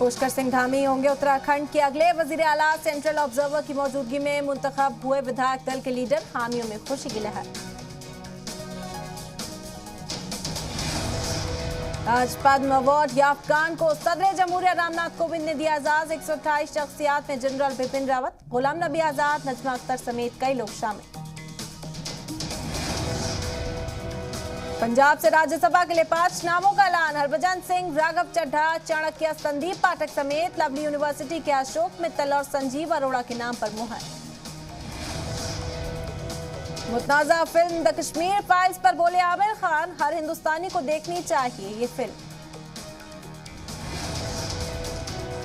पुष्कर सिंह धामी होंगे उत्तराखंड के अगले वजीर आला। सेंट्रल ऑब्जर्वर की मौजूदगी में मुंतखब हुए विधायक दल के लीडर, हामियों में खुशी की लहर। आज पद्म अवार्ड याफ्तान को सदर जमहूरिया रामनाथ कोविंद ने दिया एजाज। 128 शख्सियात में जनरल बिपिन रावत, गुलाम नबी आजाद, नजमा अख्तर समेत कई लोग शामिल। पंजाब से राज्यसभा के लिए 5 नामों का ऐलान। हरभजन सिंह, राघव चड्ढा, चाणक्य, संदीप पाठक समेत लवली यूनिवर्सिटी के अशोक मित्तल और संजीव अरोड़ा के नाम पर मुहर। मुतनाज़ा फिल्म द कश्मीर फाइल्स पर बोले आमिर खान, हर हिंदुस्तानी को देखनी चाहिए ये फिल्म।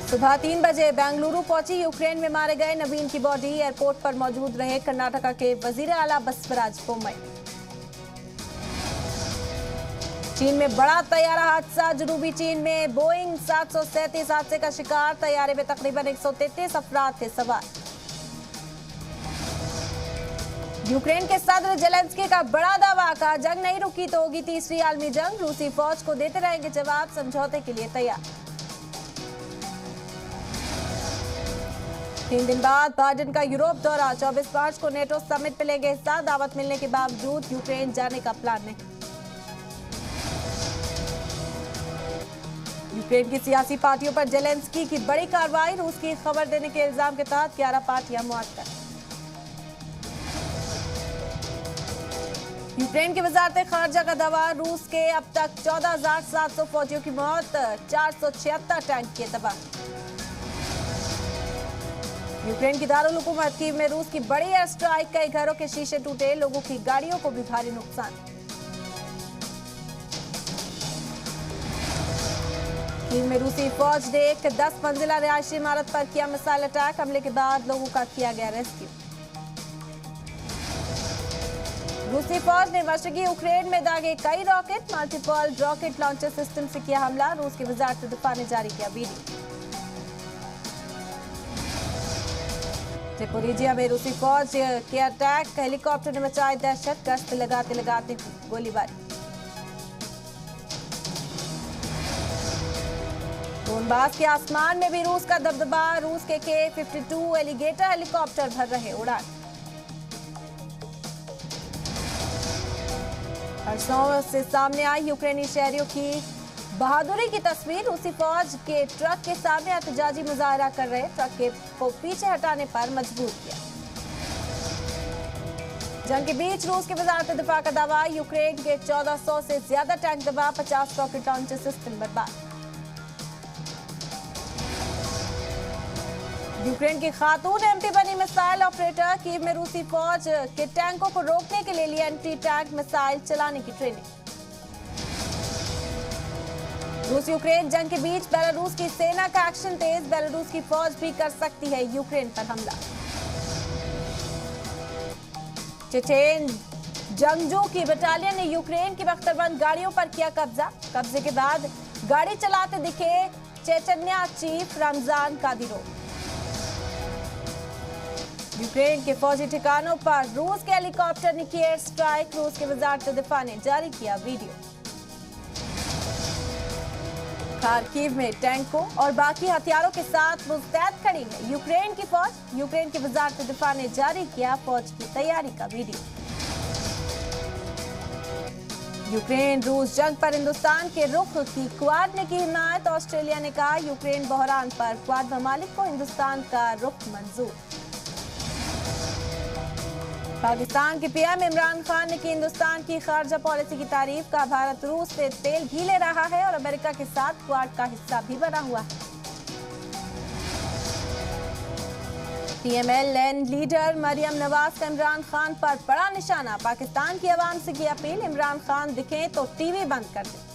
सुबह 3 बजे बेंगलुरु पहुंची यूक्रेन में मारे गए नवीन की बॉडी। एयरपोर्ट पर मौजूद रहे कर्नाटका के वजीर आला बसवराज बोम्मई। चीन में बड़ा तैयारा हादसा। जनूबी चीन में बोइंग 737 हादसे का शिकार। तैयारे में तकरीबन 133 अफराद थे सवार। यूक्रेन के सदर जेलेंस्की का बड़ा दावा, कहा जंग नहीं रुकी तो होगी तीसरी आलमी जंग। रूसी फौज को देते रहेंगे जवाब, समझौते के लिए तैयार। 3 दिन बाद बाइडेन का यूरोप दौरा। 24 मार्च को नेटो समिट में लेंगे हिस्सा। दावत मिलने के बावजूद यूक्रेन जाने का प्लान नहीं। यूक्रेन की सियासी पार्टियों पर जेलेंस्की की बड़ी कार्रवाई। रूस की खबर देने के इल्जाम के तहत 11 पार्टियां मुअत्तल। यूक्रेन की वजारत खारजा का दावा, रूस के अब तक 14,700 फौजियों की मौत, 476 टैंक किए तबाह। यूक्रेन की दारुल हुकूमत कीव में रूस की बड़ी एयर स्ट्राइक। कई घरों के शीशे टूटे, लोगों की गाड़ियों को भी भारी नुकसान। कीव में रूसी फौज ने एक 10 मंजिला रिहायशी इमारत पर किया मिसाइल अटैक। हमले के बाद लोगों का किया गया रेस्क्यू। रूसी फौज ने मशरकी यूक्रेन में दागे कई rocket. Multiple rocket launcher system से किया हमला। रूस की वजारत दिफा ने जारी किया वीडियो। ज़पोरिजिया में रूसी फौज के अटैक। हेलीकॉप्टर ने मचाई दहशत। गश्त लगाते लगाते गोलीबारी। डोनबास के आसमान में भी रूस का दबदबा। रूस के K-52 एलिगेटर हेलीकॉप्टर भर रहे उड़ान। हर्षों से सामने आई यूक्रेनी शहरियों की बहादुरी की तस्वीर। रूसी फौज के ट्रक के सामने एहतजाजी मुजाहरा कर रहे ट्रक को पीछे हटाने पर मजबूर किया। जंग के बीच रूस की वजारत दिफा का दावा, यूक्रेन के 1400 से ज्यादा टैंक दबा, 50 रॉकेट लॉन्चर सिस्टम बर्बाद। यूक्रेन की खातून एमपी बनी मिसाइल ऑपरेटर। कीव में रूसी फौज के टैंकों को रोकने के लिए एंटी टैंक मिसाइल चलाने की ट्रेनिंग। रूस यूक्रेन जंग के बीच बेलारूस की सेना का एक्शन तेज। बेलारूस की फौज भी कर सकती है यूक्रेन पर हमला। चेचेन जंगजू की बटालियन ने यूक्रेन की बख्तरबंद गाड़ियों पर किया कब्जा। कब्जे के बाद गाड़ी चलाते दिखे Chechnya chief Ramzan Kadyrov. Ukraine के फौजी ठिकानों पर रूस के हेलीकॉप्टर ने की एयर स्ट्राइक। रूस के वजारत दिफा ने जारी किया वीडियो। खार्किव में टैंकों और बाकी हथियारों के साथ मुस्तैद खड़ी है यूक्रेन की फौज। यूक्रेन की वजारत दिफा ने जारी किया फौज की तैयारी का वीडियो। यूक्रेन रूस जंग पर हिंदुस्तान के रुख की क्वाड ने की हिमायत। ऑस्ट्रेलिया ने कहा यूक्रेन बहरान पर क्वाड ममालिक को हिंदुस्तान का रुख मंजूर। पाकिस्तान के पीएम इमरान खान ने की हिंदुस्तान की खारजा पॉलिसी की तारीफ। का भारत रूस से तेल भी ले रहा है और अमेरिका के साथ क्वाड का हिस्सा भी बना हुआ है। PMLN लीडर मरियम नवाज का इमरान खान पर बड़ा निशाना। पाकिस्तान की आवाम से की अपील, इमरान खान दिखें तो टीवी बंद कर दें।